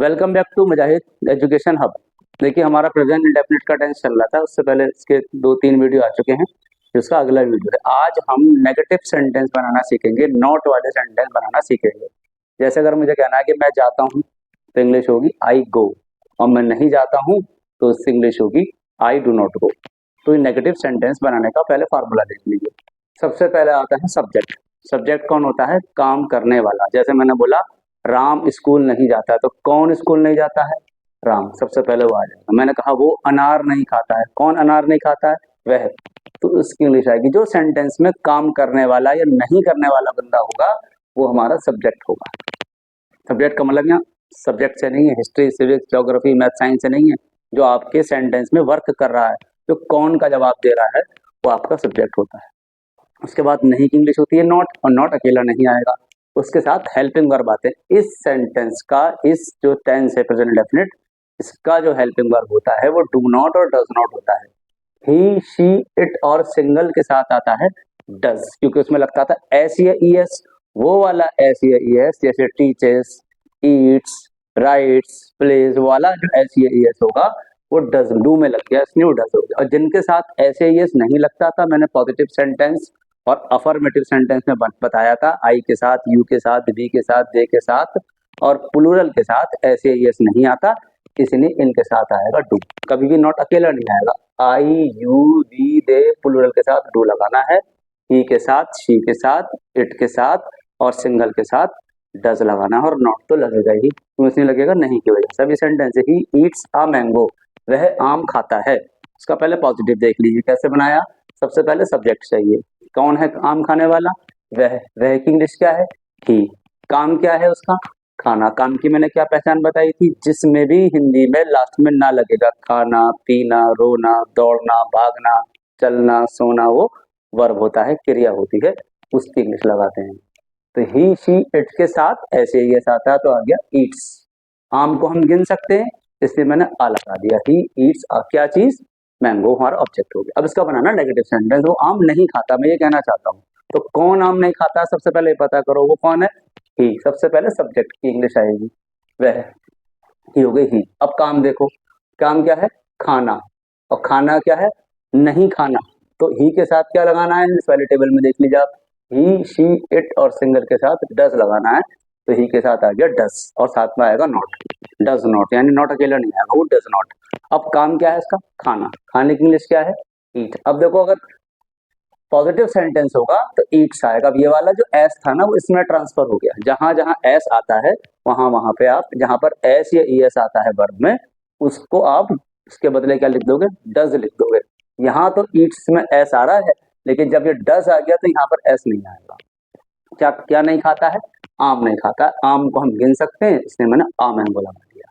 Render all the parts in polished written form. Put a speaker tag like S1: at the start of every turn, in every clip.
S1: Welcome back to Mujahid education hub. देखिए हमारा present indefinite का टेंस चल रहा था, उससे पहले इसके 2-3 वीडियो आ चुके हैं। इसका अगला वीडियो है। आज हम नेगेटिव सेंटेंस बनाना सीखेंगे, नॉट वाले सेंटेंस बनाना सीखेंगे। जैसे अगर मुझे कहना है कि मैं जाता हूँ तो इंग्लिश होगी आई गो, और मैं नहीं जाता हूँ तो उससे इंग्लिश होगी आई डू नॉट गो। तो नेगेटिव सेंटेंस बनाने का पहले फार्मूला देख लीजिए। सबसे पहले आता है सब्जेक्ट। सब्जेक्ट कौन होता है? काम करने वाला। जैसे मैंने बोला राम स्कूल नहीं जाता है, तो कौन स्कूल नहीं जाता है? राम। सबसे पहले वो आ जाएगा। मैंने कहा वो अनार नहीं खाता है, कौन अनार नहीं खाता है? वह। तो उसकी इंग्लिश आएगी। जो सेंटेंस में काम करने वाला या नहीं करने वाला बंदा होगा वो हमारा सब्जेक्ट होगा। सब्जेक्ट का मतलब यहाँ सब्जेक्ट से नहीं है, history civics geography math science से नहीं है। जो आपके सेंटेंस में वर्क कर रहा है, जो कौन का जवाब दे रहा है, वो आपका सब्जेक्ट होता है। उसके बाद नहीं की इंग्लिश होती है नॉट, और नॉट अकेला नहीं आएगा, उसके साथ हेल्पिंग वर्ब आते हैं। इस सेंटेंस का, इस जो टेंस है प्रेजेंट डेफिनिट, इसका जो हेल्पिंग वर्ब होता है वो डू नॉट और डज नॉट होता है। ही शी इट और सिंगल के साथ आता है डज, क्योंकि उसमें लगता था एस या ई एस। वो वाला एस या ई एस, जैसे टीचर्स, ईट्स, राइट्स, प्लेज वाला जो एस या ई एस होगा वो डज डू में लग गया, इसलिए वो डज हो गया। और जिनके साथ एस या ई एस नहीं लगता था, मैंने पॉजिटिव सेंटेंस और अफर्मेटिव सेंटेंस में बताया था, आई के साथ, यू के साथ, वी के साथ, दे के साथ और प्लूरल के साथ एस या ई एस नहीं आता, इसलिए इनके साथ आएगा डू। कभी भी नॉट अकेला नहीं आएगा। आई यू वी दे प्लूरल के साथ डू लगाना है, ही के साथ, शी के साथ, इट के साथ और सिंगल के साथ डज लगाना है, और नॉट तो लगेगा ही। क्यों इसलिए लगेगा? नहीं की वजह। सभी sentence he eats a mango, वह आम खाता है। उसका पहले पॉजिटिव देख लीजिए कैसे बनाया। सबसे पहले सब्जेक्ट चाहिए। कौन है आम खाने वाला? वह की इंग्लिश क्या है? ही। काम क्या है उसका? खाना। काम की मैंने क्या पहचान बताई थी? जिसमें भी हिंदी में लास्ट में ना लगेगा, खाना, पीना, रोना, दौड़ना, भागना, चलना, सोना, वो वर्ब होता है, क्रिया होती है, उसकी इंग्लिश लगाते हैं। तो ही शी इट के साथ ऐसे ही ऐसा आता है, तो आ गया ईट्स। आम को हम गिन सकते हैं, इसलिए मैंने आ लगा दिया। ही ईट्स क्या चीज? मैंगो हमारा ऑब्जेक्ट हो गया। अब इसका बनाना नेगेटिव सेंटेंस। वो आम नहीं खाता, मैं ये कहना चाहता हूँ। तो कौन आम नहीं खाता है सबसे पहले पता करो, वो कौन है? ही। सबसे पहले सब्जेक्ट की इंग्लिश आएगी, वह। ही हो गई ही। अब काम देखो, काम क्या है? खाना। और खाना क्या है? नहीं खाना। तो ही के साथ क्या लगाना है? इस वाले टेबल में देख लीजिए आप, ही शी इट और सिंगल के साथ डज लगाना है। तो ही के साथ आ गया डज, और साथ में आएगा नॉट, डज नॉट, यानी नॉट अकेला नहीं आएगा, वो डज नॉट। अब काम क्या है इसका? खाना। खाने की इंग्लिश क्या है? ईट। अब देखो अगर पॉजिटिव सेंटेंस होगा तो ईट्स आएगा। अब ये वाला जो एस था ना वो इसमें ट्रांसफर हो गया। जहां जहां एस आता है वहां वहां पे आप, जहां पर एस या ई एस आता है वर्ब में, उसको आप उसके बदले क्या लिख दोगे? डज लिख दोगे। यहाँ तो ईट्स में एस आ रहा है, लेकिन जब ये डज आ गया तो यहाँ पर एस नहीं आएगा। क्या क्या नहीं खाता है? आम नहीं खाता। आम को हम गिन सकते हैं, इसलिए मैंने आ मैंगो लगा दिया।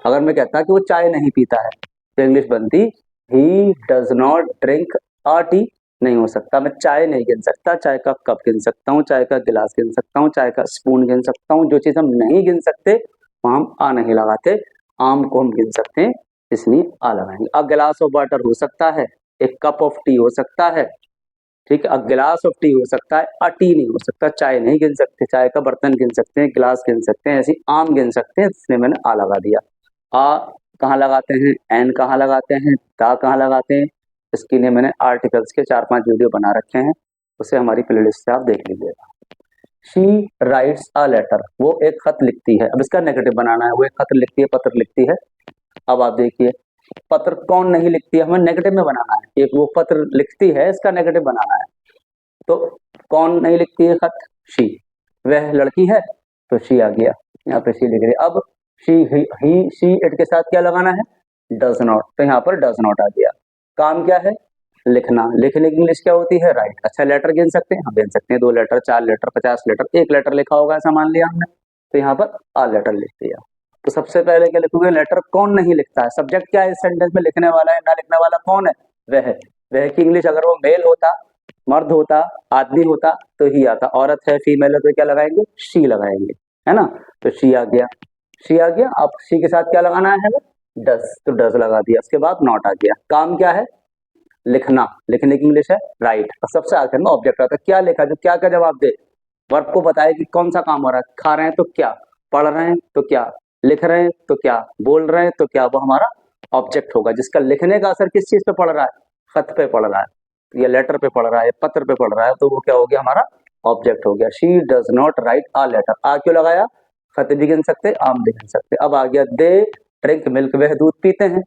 S1: अगर मैं कहता कि वो चाय नहीं पीता है तो इंग्लिश बनती he does not drink a T. नहीं हो सकता, मैं चाय नहीं गिन सकता, चाय का कप गिन सकता हूँ, चाय का गिलास गिन सकता हूँ, चाय का स्पून गिन सकता हूँ। जो चीज हम नहीं गिन सकते वहां हम आ नहीं लगाते। आम को हम गिन सकते हैं, इसलिए आ लगाएंगे। अ गिलास ऑफ वाटर हो सकता है, एक कप ऑफ टी हो सकता है, ठीक है, अ गिलास ऑफ टी हो सकता है, अ टी नहीं हो सकता। चाय नहीं गिन सकते, चाय का बर्तन गिन सकते हैं, गिलास गिन सकते हैं, ऐसी आम गिन सकते हैं, इसलिए मैंने आ लगा दिया। आ कहाँ लगाते हैं? एन कहाँ लगाते हैं? दा कहाँ लगाते हैं? इसके लिए मैंने आर्टिकल्स के 4-5 वीडियो बना रखे हैं, उसे हमारी प्लेलिस्ट से आप देख लीजिएगा। शी राइट्स अ लेटर, वो एक खत लिखती है। अब इसका नेगेटिव बनाना है। वो एक खत लिखती है, पत्र लिखती है। अब आप देखिए, पत्र कौन नहीं लिखती है, हमें नेगेटिव में बनाना है। एक वो पत्र लिखती है, इसका नेगेटिव बनाना है। तो कौन नहीं लिखती है खत? शी। वह लड़की है, तो शी आ गया, यहाँ पे शी लिख रही है। अब शी ही शी इट के साथ क्या लगाना है? डज नॉट, तो यहाँ पर डज नॉट आ गया। काम क्या है? लिखना। लिखने की इंग्लिश क्या होती है? राइट। अच्छा लेटर गिन सकते हैं? हाँ गिन सकते हैं। 2 लेटर, 4 लेटर, 50 लेटर, 1 लेटर लिखा होगा ऐसा मान लिया हमने, तो यहाँ पर आ लेटर लिख दिया। तो सबसे पहले क्या लिखोगे? लेटर कौन नहीं लिखता है। सब्जेक्ट क्या है इस सेंटेंस में? लिखने वाला है। ना लिखने वाला कौन है? वह। वह की इंग्लिश अगर वो मेल होता, मर्द होता, आदमी होता तो ही आता। औरत है, फीमेल है, तो क्या लगाएंगे? शी लगाएंगे, है ना। तो शी आ गया, शी आ गया। अब शी के साथ क्या लगाना है? डज, तो डज लगा दिया। उसके बाद नॉट आ गया। काम क्या है? लिखना। लिखने की इंग्लिश है राइट। और सबसे आखिर में ऑब्जेक्ट आता है। क्या लिखा? जो क्या का जवाब दे, वर्ब को बताए कि कौन सा काम हो रहा है। खा रहे हैं तो क्या, पढ़ रहे हैं तो क्या, लिख रहे हैं तो क्या, बोल रहे हैं तो क्या, वो हमारा ऑब्जेक्ट होगा। जिसका लिखने का असर किस चीज पे पड़ रहा है, खत पे पड़ रहा है या लेटर पे पड़ रहा है, पत्र पे पड़ रहा है, तो वो क्या हो गया, हमारा ऑब्जेक्ट हो गया। She does not write a letter, आ क्यों लगाया, खत भी गिन सकते, आम भी गिन सकते। अब आ गया दे ड्रिंक मिल्क, वह दूध पीते हैं।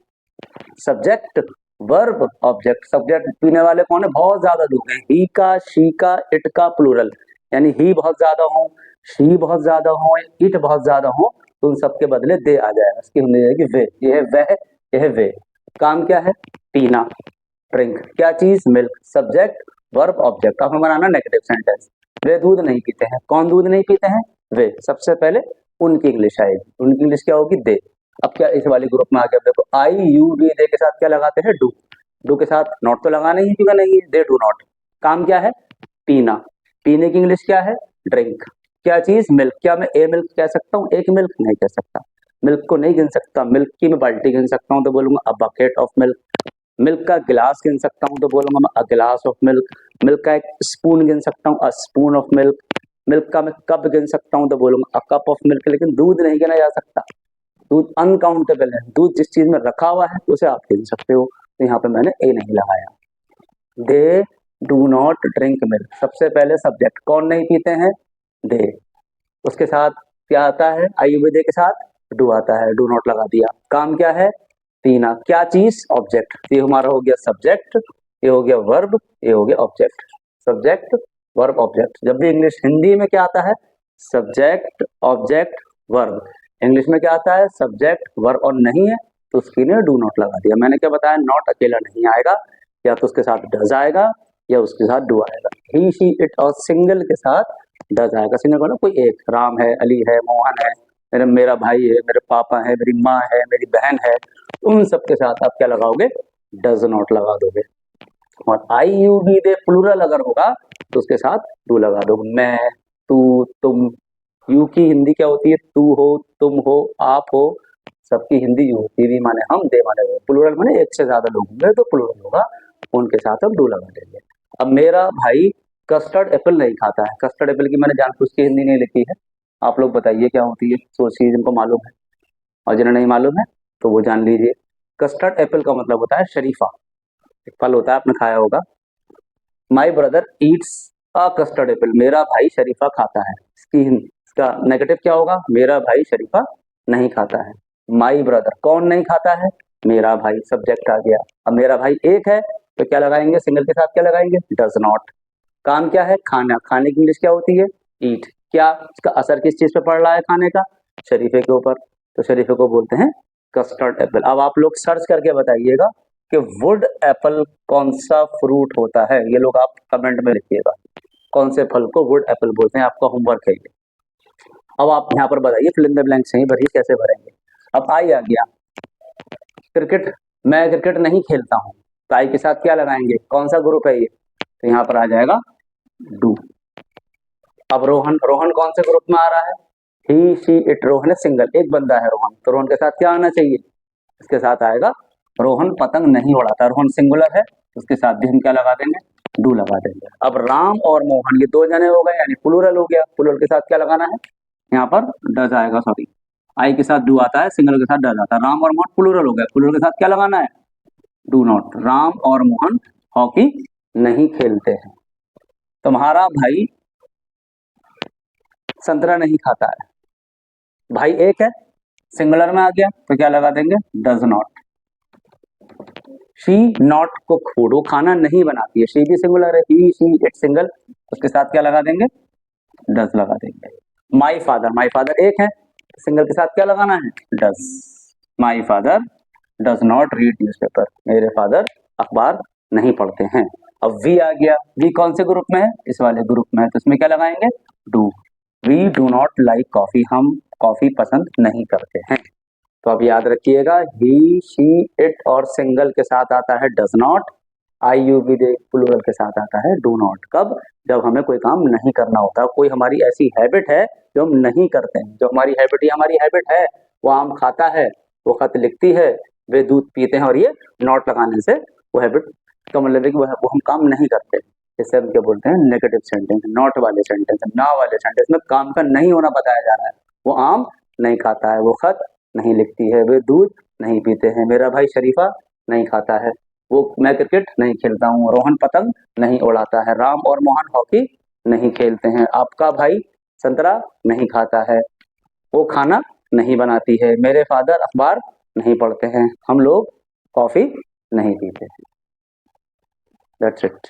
S1: सब्जेक्ट वर्ब ऑब्जेक्ट, सब्जेक्ट पीने वाले कौन है, बहुत ज्यादा लोग हैं। ही का, शी का, इट का प्लूरल, यानी ही बहुत ज्यादा हो, शी बहुत ज्यादा हो, इट बहुत ज्यादा हो, तो उन सबके बदले दे आ जाएगा। इसकी हिंदी जाएगी वे। यह वह, यह वे। काम क्या है, पीना, ड्रिंक, क्या चीज, मिल्क। Subject verb object. अब हमें बनाना नेगेटिव सेंटेंस। वे दूध नहीं पीते हैं, कौन दूध नहीं पीते हैं, वे। सबसे पहले उनकी इंग्लिश आएगी, उनकी इंग्लिश क्या होगी, दे। अब क्या इस वाले ग्रुप में आ गया, देखो आई यू वी दे के साथ क्या लगाते हैं, डू। डू के साथ नॉट तो लगाना ही, क्योंकि नहीं, दे डू नॉट। काम क्या है, पीना, पीने की इंग्लिश क्या है, ड्रिंक। क्या चीज, मिल्क। क्या मैं ए मिल्क कह सकता हूँ, एक मिल्क नहीं कह सकता, मिल्क को नहीं गिन सकता। मिल्क की मैं बाल्टी गिन सकता हूँ तो बोलूंगा a bucket of milk. Milk का गिलास गिन सकता हूँ तो बोलूंगा मैं अ गिलास ऑफ मिल्क। मिल्क का एक स्पून गिन सकता हूँ, a spoon of milk. Milk का मैं कप गिन सकता हूँ तो बोलूंगा अ कप ऑफ मिल्क। लेकिन दूध नहीं गिना जा सकता, दूध अनकाउंटेबल है। दूध जिस चीज में रखा हुआ है उसे आप गिन सकते हो, तो यहाँ पे मैंने ए नहीं लगाया। They do not drink milk, सबसे पहले सब्जेक्ट, कौन नहीं पीते हैं, दे। उसके साथ क्या आता है, आयुर्वेद के साथ डू आता है, डू नॉट लगा दिया। काम क्या है, पीना, क्या चीज, ऑब्जेक्ट। ये हमारा हो गया सब्जेक्ट, ये हो गया वर्ब, ये हो गया ऑब्जेक्ट। Subject verb object. जब भी इंग्लिश, हिंदी में क्या आता है, सब्जेक्ट ऑब्जेक्ट वर्ब। इंग्लिश में क्या आता है, सब्जेक्ट वर्ब, और नहीं है तो उसकी ने डू नॉट लगा दिया। मैंने क्या बताया, नॉट अकेला नहीं आएगा, या तो उसके साथ डज आएगा या उसके साथ डू आएगा। ही शी इट और सिंगल के साथ डज आएगा। सिंगल को ना, कोई एक, राम है, अली है, मोहन है, मेरा भाई है, मेरे पापा है, मेरी माँ है, मेरी बहन है, उन सब के साथ आप क्या लगाओगे, डज नॉट लगा दोगे। और आई यू बी दे प्लूरल अगर होगा तो उसके साथ डू लगा दोगे। मैं, तू, तुम। यू की हिंदी क्या होती है, तू हो, तुम हो, आप हो। सबकी हिंदी यू होती है, माने हम, दे माने वो। प्लूरल माने एक से ज्यादा लोग होंगे तो प्लूरल होगा, उनके साथ हम डू लगा देंगे। अब मेरा भाई कस्टर्ड एप्पल नहीं खाता है, कस्टर्ड एप्पल की मैंने जानबूझ के हिंदी नहीं लिखी है, आप लोग बताइए क्या होती है, सोचिए जिनको मालूम है, और जिन्हें नहीं मालूम है तो वो जान लीजिए। कस्टर्ड एप्पल का मतलब होता है शरीफा, एक फल होता है, आपने खाया होगा। My brother Yeats a custard Apple, मेरा भाई शरीफा खाता है। इसका नेगेटिव क्या होगा, मेरा भाई शरीफा नहीं खाता है। माई ब्रदर, कौन नहीं खाता है, मेरा भाई, सब्जेक्ट आ गया। अब मेरा भाई एक है तो क्या लगाएंगे, सिंगल के साथ क्या लगाएंगे, डज नॉट। काम क्या है, खाना, खाने की इंग्लिश क्या होती है, ईट। क्या, इसका असर किस चीज पे पड़ रहा है खाने का, शरीफे के ऊपर, तो शरीफे को बोलते हैं कस्टर्ड एप्पल। अब आप लोग सर्च करके बताइएगा कि वुड एप्पल कौन सा फ्रूट होता है, ये लोग आप कमेंट में लिखिएगा, कौन से फल को वुड एप्पल बोलते हैं, आपका होमवर्क है ये। अब आप यहाँ पर बताइए, फिल इन द ब्लैंक्स ही भरिए, कैसे भरेंगे। अब आई आ गया, क्रिकेट, मैं क्रिकेट नहीं खेलता हूँ, तो आई के साथ क्या लगाएंगे, कौन सा ग्रुप है ये, तो यहाँ पर आ जाएगा डू। अब रोहन, रोहन कौन से ग्रुप में आ रहा है, ही शी इट। रोहन है सिंगल, एक बंदा है रोहन, तो रोहन के साथ क्या आना चाहिए, इसके साथ आएगा रोहन पतंग नहीं उड़ाता। रोहन सिंगुलर है, उसके साथ भी हम क्या लगा देंगे, डू लगा देंगे। अब राम और मोहन, ये दो जने हो गए, यानी प्लूरल हो गया, प्लूरल के साथ क्या लगाना है, यहाँ पर डज आएगा, सॉरी, आई के साथ डू आता है, सिंगल के साथ डज आता है। राम और मोहन प्लूरल हो गया, प्लूरल के साथ क्या लगाना है, डू नॉट। राम और मोहन हॉकी नहीं खेलते हैं। तुम्हारा भाई संतरा नहीं खाता है, भाई एक है, सिंगुलर में आ गया तो क्या लगा देंगे, does not. She not cook food, वो खाना नहीं बनाती है, शी भी सिंगुलर है, ही शी इट सिंगल, उसके साथ क्या लगा देंगे, डज लगा देंगे। माई फादर, माई फादर एक है, सिंगल के साथ क्या लगाना है, does. My father does not read newspaper, मेरे फादर अखबार नहीं पढ़ते हैं। अब वी आ गया, वी कौन से ग्रुप में है, इस वाले ग्रुप में है, तो इसमें क्या लगाएंगे, do. We do not like coffee, हम कॉफी पसंद नहीं करते हैं। तो अब याद रखिएगा, ही शी इट और सिंगल के साथ आता है does not, I you we they plural के साथ आता है डू नॉट। कब, जब हमें कोई काम नहीं करना होता, कोई हमारी ऐसी हैबिट है जो हम नहीं करते हैं, जो हमारी हैबिट, ये हमारी हैबिट है, वो आम खाता है, वो खत लिखती है, वे दूध पीते हैं, और ये नॉट लगाने से वो हैबिट का मतलब है कि वो हम काम नहीं करते। इससे हम क्या बोलते हैं, नेगेटिव सेंटेंस, नॉट वाले सेंटेंस, ना वाले सेंटेंस में काम का नहीं होना बताया जा रहा है, वो आम नहीं खाता है, वो खत नहीं लिखती है, वे दूध नहीं पीते हैं, मेरा भाई शरीफा नहीं खाता है, मैं क्रिकेट नहीं खेलता हूँ, रोहन पतंग नहीं उड़ाता है, राम और मोहन हॉकी नहीं खेलते हैं, आपका भाई संतरा नहीं खाता है, वो खाना नहीं बनाती है, मेरे फादर अखबार नहीं पढ़ते हैं, हम लोग कॉफी नहीं पीते हैं। That's it.